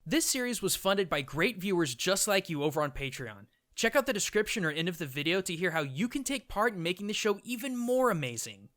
This series was funded by great viewers just like you over on Patreon. Check out the description or end of the video to hear how you can take part in making the show even more amazing.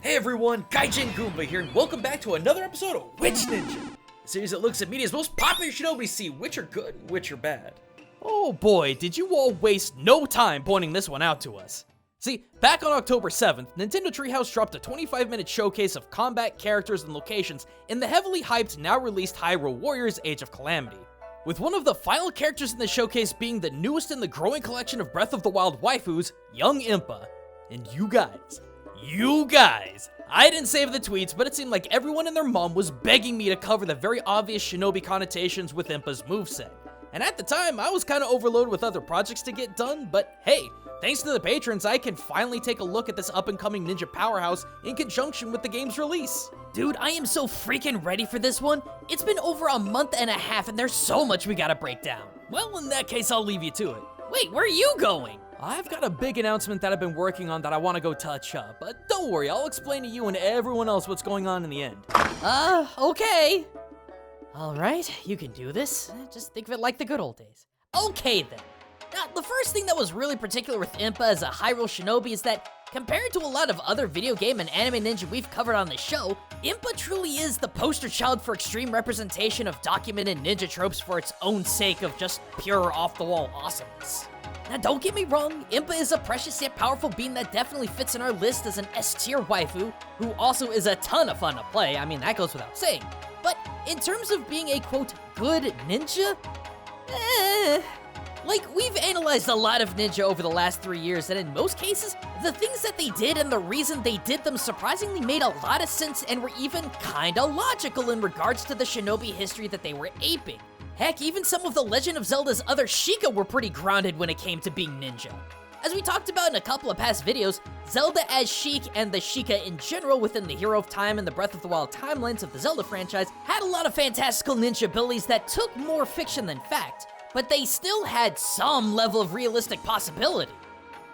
Hey everyone, Gaijin Goomba here, and welcome back to another episode of Which Ninja? A series that looks at media's most popular Shinobi to see which are good and which are bad. Oh boy, did you all waste no time pointing this one out to us. See, back on October 7th, Nintendo Treehouse dropped a 25-minute showcase of combat, characters, and locations in the heavily hyped, now-released Hyrule Warriors Age of Calamity. With one of the final characters in the showcase being the newest in the growing collection of Breath of the Wild waifus, young Impa. And you guys, I didn't save the tweets, but it seemed like everyone and their mom was begging me to cover the very obvious Shinobi connotations with Impa's moveset. And at the time, I was kinda overloaded with other projects to get done, but hey, thanks to the patrons, I can finally take a look at this up-and-coming ninja powerhouse in conjunction with the game's release. Dude, I am so freaking ready for this one. It's been over a month and a half and there's so much we gotta break down. Well, in that case, I'll leave you to it. Wait, where are you going? I've got a big announcement that I've been working on that I want to go touch up, but don't worry, I'll explain to you and everyone else what's going on in the end. Okay. Alright, you can do this. Just think of it like the good old days. Okay then. Now, the first thing that was really particular with Impa as a Hyrule Shinobi is that, compared to a lot of other video game and anime ninja we've covered on the show, Impa truly is the poster child for extreme representation of documented ninja tropes for its own sake of just pure off-the-wall awesomeness. Now, don't get me wrong, Impa is a precious yet powerful being that definitely fits in our list as an S-tier waifu, who also is a ton of fun to play, I mean, that goes without saying. But in terms of being a, quote, good ninja, like, we've analyzed a lot of ninja over the last 3 years, and in most cases, the things that they did and the reason they did them surprisingly made a lot of sense and were even kinda logical in regards to the Shinobi history that they were aping. Heck, even some of the Legend of Zelda's other Shiekah were pretty grounded when it came to being ninja. As we talked about in a couple of past videos, Zelda as Shiek and the Shiekah in general within the Hero of Time and the Breath of the Wild timelines of the Zelda franchise had a lot of fantastical ninja abilities that took more fiction than fact, but they still had some level of realistic possibility.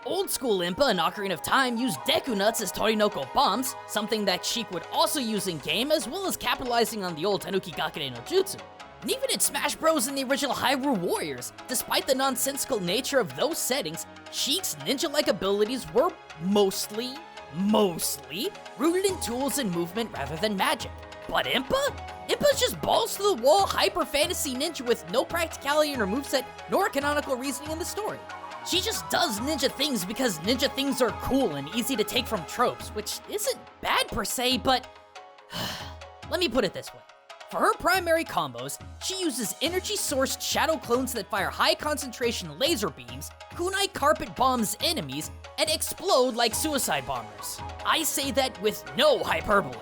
Old school Impa in Ocarina of Time used Deku Nuts as Torinoko bombs, something that Shiek would also use in game, as well as capitalizing on the old Tanuki Gakure no Jutsu. And even in Smash Bros. In the original Hyrule Warriors, despite the nonsensical nature of those settings, Shiek's ninja-like abilities were mostly rooted in tools and movement rather than magic. But Impa? Impa's just balls-to-the-wall hyper-fantasy ninja with no practicality in her moveset nor canonical reasoning in the story. She just does ninja things because ninja things are cool and easy to take from tropes, which isn't bad per se, but let me put it this way. For her primary combos, she uses energy-sourced shadow clones that fire high-concentration laser beams, kunai carpet bombs enemies, and explode like suicide bombers. I say that with no hyperbole.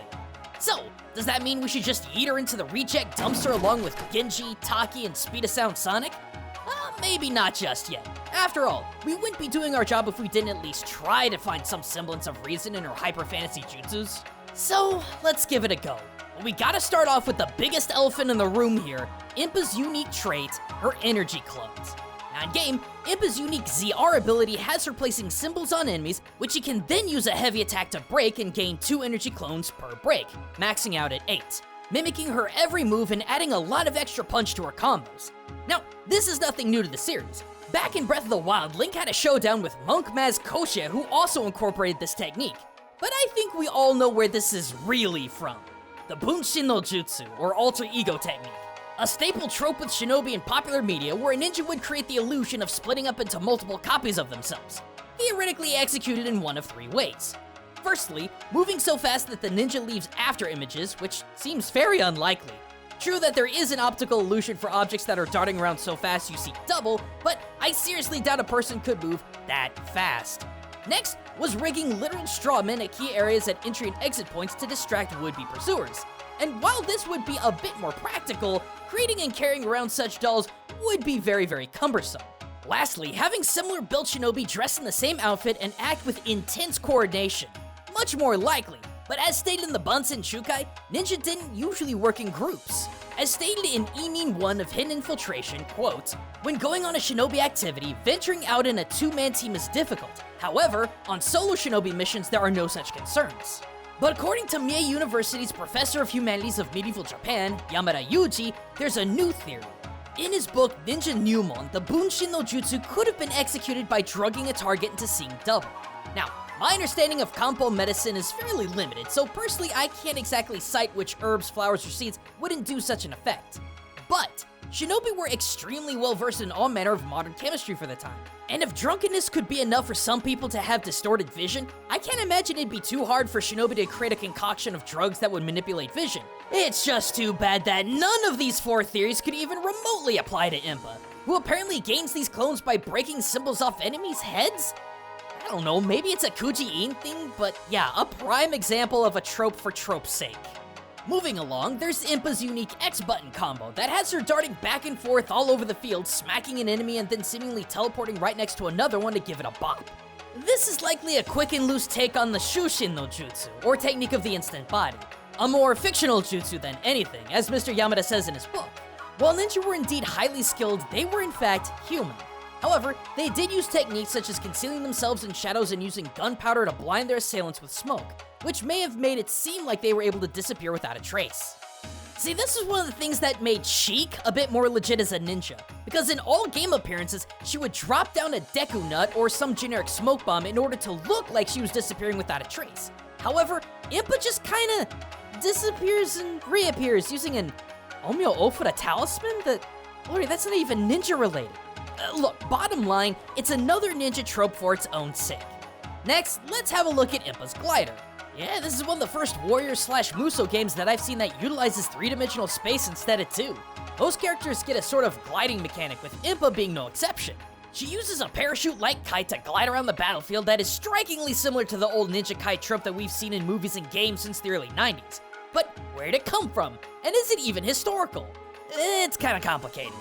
So, does that mean we should just eat her into the reject dumpster along with Genji, Taki, and Speed of Sound Sonic? Maybe not just yet. After all, we wouldn't be doing our job if we didn't at least try to find some semblance of reason in her hyper-fantasy jutsus. So, let's give it a go. Well, we gotta start off with the biggest elephant in the room here, Impa's unique trait, her energy clones. Now in game, Impa's unique ZR ability has her placing symbols on enemies, which she can then use a heavy attack to break and gain 2 energy clones per break, maxing out at 8, mimicking her every move and adding a lot of extra punch to her combos. Now, this is nothing new to the series. Back in Breath of the Wild, Link had a showdown with Monk Maz Koshia, who also incorporated this technique. But I think we all know where this is really from. The Bunshin no Jutsu, or alter ego technique. A staple trope with Shinobi in popular media where a ninja would create the illusion of splitting up into multiple copies of themselves, theoretically executed in one of 3 ways. Firstly, moving so fast that the ninja leaves after images, which seems very unlikely. True that there is an optical illusion for objects that are darting around so fast you see double, but I seriously doubt a person could move that fast. Next was rigging literal straw men at key areas at entry and exit points to distract would-be pursuers. And while this would be a bit more practical, creating and carrying around such dolls would be very, very cumbersome. Lastly, having similar built Shinobi dress in the same outfit and act with intense coordination. Much more likely, But as stated in the Bansenshukai, ninja didn't usually work in groups. As stated in Enin 1 of Hidden Infiltration, quote, "When going on a shinobi activity, venturing out in a two-man team is difficult. However, on solo shinobi missions there are no such concerns." But according to Mie University's Professor of Humanities of Medieval Japan, Yamada Yuji, there's a new theory. In his book Ninja Nyumon, the Bunshin no Jutsu could have been executed by drugging a target into seeing double. Now, my understanding of Kampo medicine is fairly limited, so personally I can't exactly cite which herbs, flowers, or seeds wouldn't do such an effect. But shinobi were extremely well versed in all manner of modern chemistry for the time. And if drunkenness could be enough for some people to have distorted vision, I can't imagine it'd be too hard for shinobi to create a concoction of drugs that would manipulate vision. It's just too bad that none of these four theories could even remotely apply to Impa, who apparently gains these clones by breaking symbols off enemies' heads? I don't know, maybe it's a Kuji-in thing, but yeah, a prime example of a trope for trope's sake. Moving along, there's Impa's unique X-button combo that has her darting back and forth all over the field, smacking an enemy and then seemingly teleporting right next to another one to give it a bop. This is likely a quick and loose take on the Shushin no Jutsu, or technique of the instant body. A more fictional jutsu than anything, as Mr. Yamada says in his book. While ninja were indeed highly skilled, they were in fact human. However, they did use techniques such as concealing themselves in shadows and using gunpowder to blind their assailants with smoke, which may have made it seem like they were able to disappear without a trace. See, this is one of the things that made Shiek a bit more legit as a ninja, because in all game appearances, she would drop down a Deku Nut or some generic smoke bomb in order to look like she was disappearing without a trace. However, Impa just kinda disappears and reappears using an Omyo Ofura talisman that's not even ninja related. Look, bottom line, it's another ninja trope for its own sake. Next, let's have a look at Impa's glider. Yeah, this is one of the first Warriors/Muso games that I've seen that utilizes three-dimensional space instead of two. Most characters get a sort of gliding mechanic, with Impa being no exception. She uses a parachute-like kite to glide around the battlefield that is strikingly similar to the old ninja kite trope that we've seen in movies and games since the early 90s. But where'd it come from? And is it even historical? It's kinda complicated.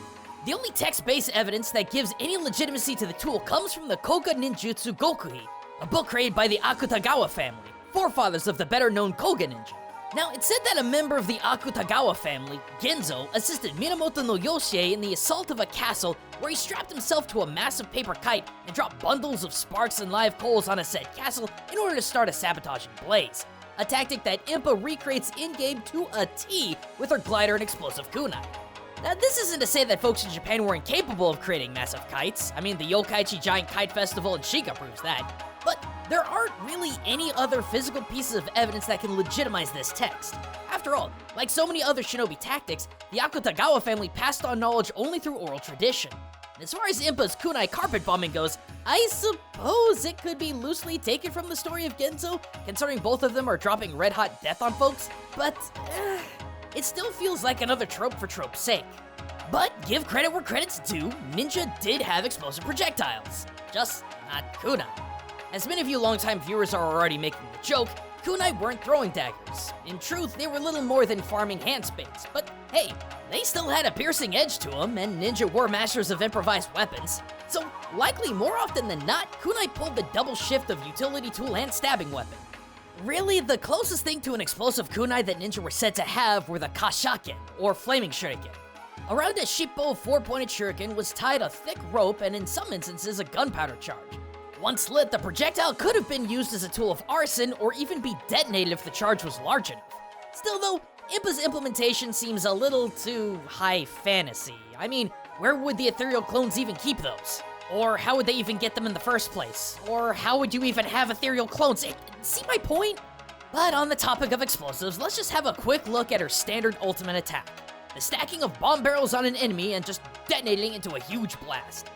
The only text-based evidence that gives any legitimacy to the tool comes from the Koga Ninjutsu Gokuhi, a book created by the Akutagawa family, forefathers of the better-known Koga ninja. Now, it's said that a member of the Akutagawa family, Genzo, assisted Minamoto no Yoshie in the assault of a castle where he strapped himself to a massive paper kite and dropped bundles of sparks and live coals on a said castle in order to start a sabotaging blaze, a tactic that Impa recreates in-game to a T with her glider and explosive kunai. Now, this isn't to say that folks in Japan were incapable of creating massive kites. I mean, the Yokkaichi Giant Kite Festival in Shiekah proves that. But there aren't really any other physical pieces of evidence that can legitimize this text. After all, like so many other shinobi tactics, the Akutagawa family passed on knowledge only through oral tradition. And as far as Impa's kunai carpet bombing goes, I suppose it could be loosely taken from the story of Genzo, considering both of them are dropping red-hot death on folks, but it still feels like another trope for trope's sake. But give credit where credit's due, ninja did have explosive projectiles, just not kunai. As many of you longtime viewers are already making the joke, kunai weren't throwing daggers. In truth, they were little more than farming hand spades, but hey, they still had a piercing edge to them, and ninja were masters of improvised weapons. So likely more often than not, kunai pulled the double shift of utility tool and stabbing weapon. Really, the closest thing to an explosive kunai that ninja were said to have were the kashaken, or flaming shuriken. Around a shippo 4-pointed shuriken was tied a thick rope and in some instances a gunpowder charge. Once lit, the projectile could have been used as a tool of arson or even be detonated if the charge was large enough. Still though, Impa's implementation seems a little too high fantasy. I mean, where would the ethereal clones even keep those? Or how would they even get them in the first place? Or how would you even have ethereal clones? See my point? But on the topic of explosives, let's just have a quick look at her standard ultimate attack. The stacking of bomb barrels on an enemy and just detonating into a huge blast.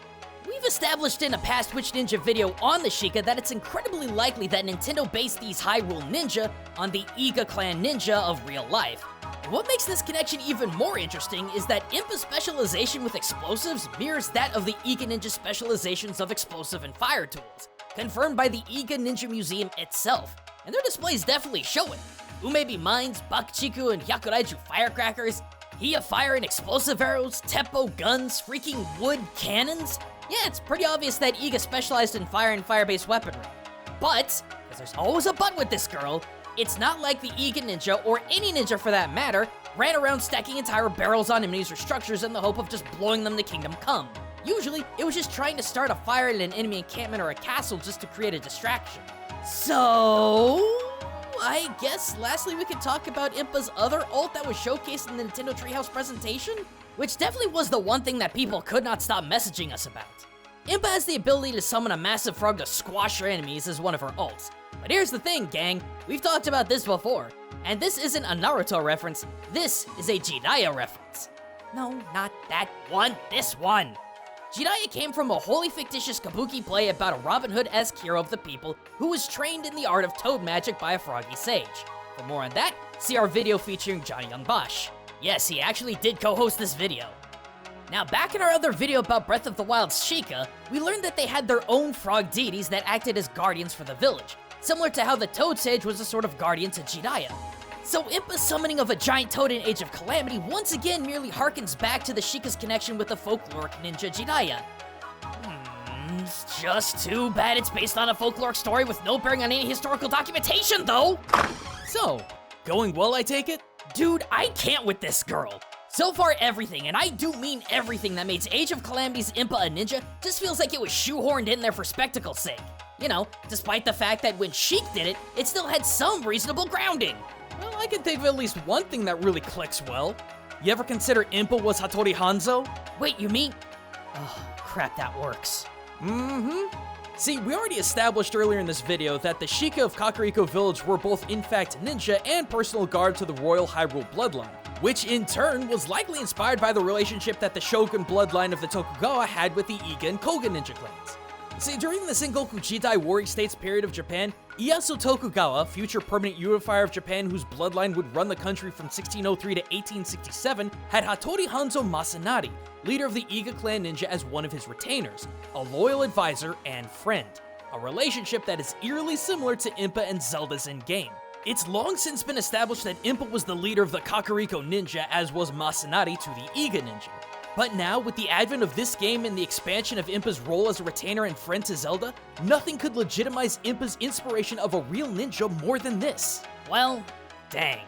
We've established in a past Witch Ninja video on the Shiekah that it's incredibly likely that Nintendo based these Hyrule Ninja on the Iga clan ninja of real life. And what makes this connection even more interesting is that Impa's specialization with explosives mirrors that of the Iga Ninja specializations of explosive and fire tools, confirmed by the Iga Ninja Museum itself, and their displays definitely show it. Umebi mines, Bakuchiku and Hyakuraiju firecrackers, Hiya fire and explosive arrows, Teppo guns, freaking wood cannons. Yeah, it's pretty obvious that Iga specialized in fire and fire-based weaponry. But, because there's always a but with this girl, It's not like the Iga ninja, or any ninja for that matter, ran around stacking entire barrels on enemies or structures in the hope of just blowing them to kingdom come. Usually, it was just trying to start a fire at an enemy encampment or a castle just to create a distraction. So, I guess lastly we could talk about Impa's other ult that was showcased in the Nintendo Treehouse presentation, which definitely was the one thing that people could not stop messaging us about. Impa has the ability to summon a massive frog to squash your enemies as one of her ults. But here's the thing, gang, we've talked about this before, and this isn't a Naruto reference, this is a Jiraiya reference. No, not that one, this one. Jiraiya came from a wholly fictitious kabuki play about a Robin Hood-esque hero of the people who was trained in the art of toad magic by a froggy sage. For more on that, see our video featuring Johnny Young Bosch. Yes, he actually did co-host this video. Now, back in our other video about Breath of the Wild's Shiekah, we learned that they had their own frog deities that acted as guardians for the village, similar to how the Toad Sage was a sort of guardian to Jiraiya. So Impa's summoning of a giant toad in Age of Calamity once again merely harkens back to the Shiekah's connection with the folkloric ninja Jiraiya. It's just too bad it's based on a folkloric story with no bearing on any historical documentation, though! So, going well, I take it? Dude, I can't with this girl. So far, everything, and I do mean everything that makes Age of Calamity's Impa a ninja just feels like it was shoehorned in there for spectacle's sake. You know, despite the fact that when Shiek did it, it still had some reasonable grounding. Well, I can think of at least one thing that really clicks well. You ever consider Impa was Hattori Hanzo? Wait, you mean? Oh, crap, that works. See, we already established earlier in this video that the Shiekah of Kakariko Village were both in fact ninja and personal guard to the royal Hyrule bloodline, which in turn was likely inspired by the relationship that the Shogun bloodline of the Tokugawa had with the Iga and Koga ninja clans. See, during the Sengoku Jidai Warring States period of Japan, Ieyasu Tokugawa, future permanent unifier of Japan whose bloodline would run the country from 1603 to 1867, had Hattori Hanzo Masanari, leader of the Iga clan ninja, as one of his retainers, a loyal advisor and friend, a relationship that is eerily similar to Impa and Zelda's in-game. It's long since been established that Impa was the leader of the Kakariko ninja, as was Masanari to the Iga ninja. But now, with the advent of this game and the expansion of Impa's role as a retainer and friend to Zelda, nothing could legitimize Impa's inspiration of a real ninja more than this. Well, dang.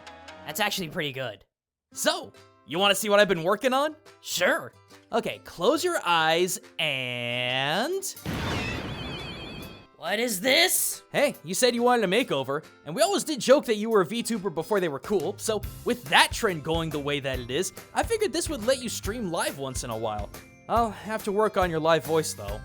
That's actually pretty good. So, you want to see what I've been working on? Sure. Okay, close your eyes and... What is this? Hey, you said you wanted a makeover, and we always did joke that you were a VTuber before they were cool, so with that trend going the way that it is, I figured this would let you stream live once in a while. I'll have to work on your live voice though.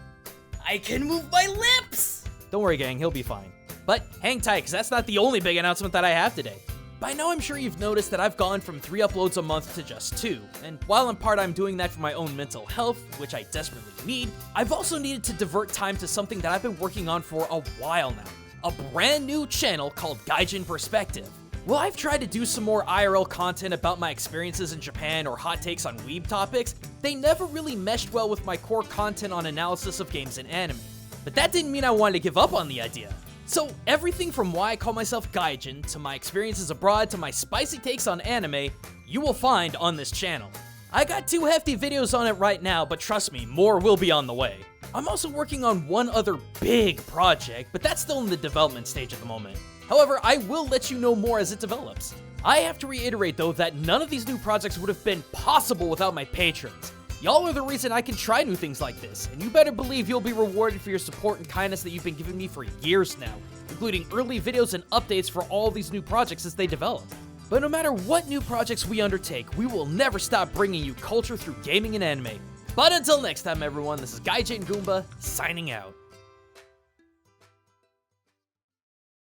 I can move my lips! Don't worry gang, he'll be fine. But hang tight, because that's not the only big announcement that I have today. By now I'm sure you've noticed that I've gone from 3 uploads a month to just 2, and while in part I'm doing that for my own mental health, which I desperately need, I've also needed to divert time to something that I've been working on for a while now. A brand new channel called Gaijin Perspective. Well, I've tried to do some more IRL content about my experiences in Japan or hot takes on weeb topics, they never really meshed well with my core content on analysis of games and anime. But that didn't mean I wanted to give up on the idea. So everything from why I call myself Gaijin, to my experiences abroad, to my spicy takes on anime, you will find on this channel. I got 2 hefty videos on it right now, but trust me, more will be on the way. I'm also working on one other big project, but that's still in the development stage at the moment. However, I will let you know more as it develops. I have to reiterate though that none of these new projects would have been possible without my patrons. Y'all are the reason I can try new things like this, and you better believe you'll be rewarded for your support and kindness that you've been giving me for years now, including early videos and updates for all these new projects as they develop. But no matter what new projects we undertake, we will never stop bringing you culture through gaming and anime. But until next time everyone, this is Gaijin Goomba, signing out.